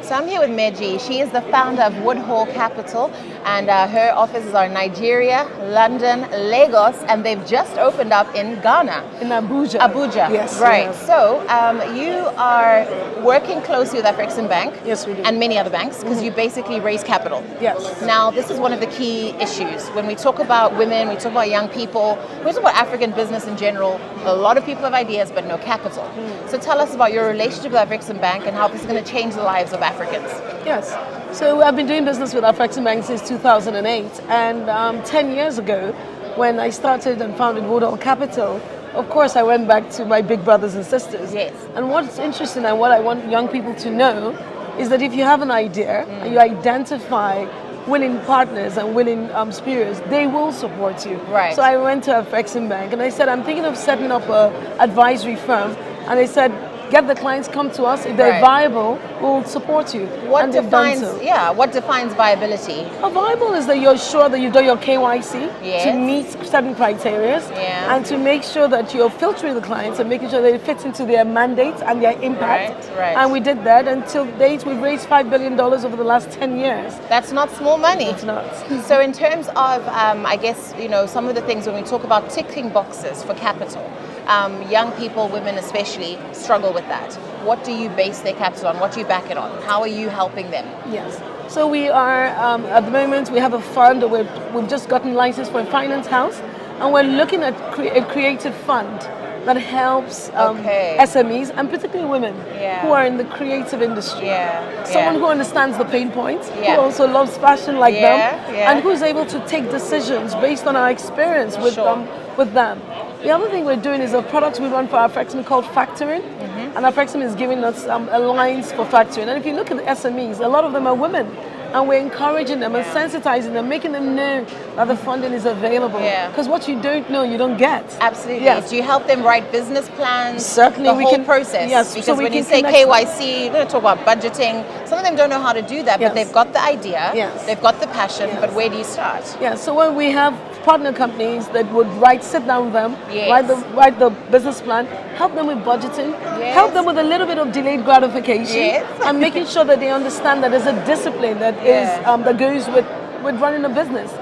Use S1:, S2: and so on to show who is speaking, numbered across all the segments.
S1: So I'm here with Meji. She is the founder of Woodhall Capital, and her offices are in Nigeria, London, Lagos, and they've just opened up in Ghana.
S2: In Abuja.
S1: Abuja,
S2: Yes.
S1: right.
S2: Yes.
S1: So you are working closely with Afreximbank
S2: Yes, we do.
S1: and many other banks because you basically raise capital.
S2: Yes.
S1: Now, this is one of the key issues. When we talk about women, we talk about young people, we talk about African business in general, a lot of people have ideas but no capital. So tell us about your relationship with Afreximbank and how this is going to change the lives of Africans.
S2: Yes. So I've been doing business with Afreximbank since 2008, and 10 years ago, when I started and founded Woodhall Capital, of course I went back to my big brothers and sisters.
S1: Yes.
S2: And what's interesting and what I want young people to know is that if you have an idea and you identify willing partners and willing spirits, they will support you.
S1: Right.
S2: So I went to Afreximbank and I said, I'm thinking of setting up an advisory firm. And they said, get the clients, come to us. If they're viable, we'll support you.
S1: What defines viability?
S2: Viable is that you're sure that you've done your KYC to meet certain criteria and to make sure that you're filtering the clients and making sure that it fits into their mandate and their impact.
S1: Right.
S2: And we did that. Until date, we've raised $5 billion over the last 10 years.
S1: That's not small money.
S2: It's not.
S1: So in terms of, I guess, some of the things when we talk about ticking boxes for capital, young people, women especially, struggle with that. What do you base their capital on? What do you back it on? How are you helping them?
S2: Yes. So we are, at the moment, we have a fund. We've just gotten licensed for a finance house, and we're looking at a creative fund that helps SMEs, and particularly women who are in the creative industry. Someone who understands the pain points, who also loves fashion like them, and who's able to take decisions based on our experience with them. The other thing we're doing is a product we run for Afrexim called factoring, and Afrexim is giving us a lines for factoring. And if you look at the SMEs, a lot of them are women, and we're encouraging them and sensitizing them, making them know that the funding is available. Because what you don't know, you don't get.
S1: Absolutely.
S2: Yes.
S1: Do you help them write business plans?
S2: Certainly,
S1: the whole process.
S2: Yes.
S1: Because
S2: so
S1: when you say KYC, you're going to talk about budgeting. Some of them don't know how to do that, but they've got the idea, they've got the passion, but where do you start?
S2: So when we have partner companies that would sit down with them, write the business plan, help them with budgeting, help them with a little bit of delayed gratification, and making sure that they understand that there's a discipline that that goes with running a business.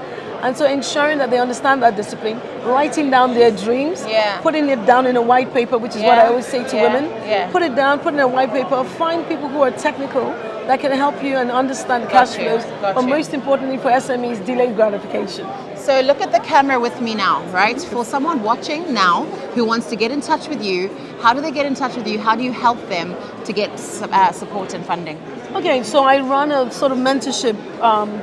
S2: And so ensuring that they understand that discipline, writing down their dreams, putting it down in a white paper, which is what I always say to women, put it down, put it in a white paper, find people who are technical that can help you and understand cash flows, but most importantly for SMEs, delayed gratification.
S1: So look at the camera with me now, right? For someone watching now who wants to get in touch with you, how do they get in touch with you? How do you help them to get support and funding?
S2: Okay, so I run a sort of mentorship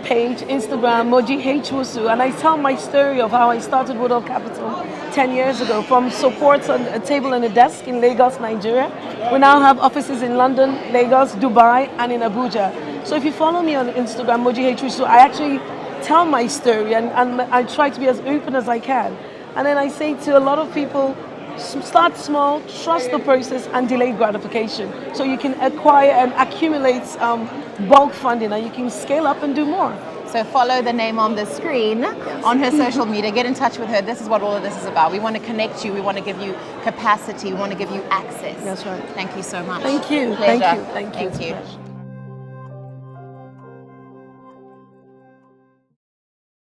S2: page, Instagram, Mojisolu Wusu, and I tell my story of how I started Woodhall Capital 10 years ago, from support on a table and a desk in Lagos, Nigeria. We now have offices in London, Lagos, Dubai, and in Abuja. So if you follow me on Instagram, Mojisolu Wusu, I actually tell my story and I try to be as open as I can. And then I say to a lot of people, start small, trust the process, and delay gratification. So you can acquire and accumulate bulk funding, and you can scale up and do more.
S1: So follow the name on the screen on her social media. Get in touch with her. This is what all of this is about. We want to connect you. We want to give you capacity. We want to give you access.
S2: That's right.
S1: Thank you so much.
S2: Thank you.
S1: Pleasure.
S2: Thank you.
S1: Thank you.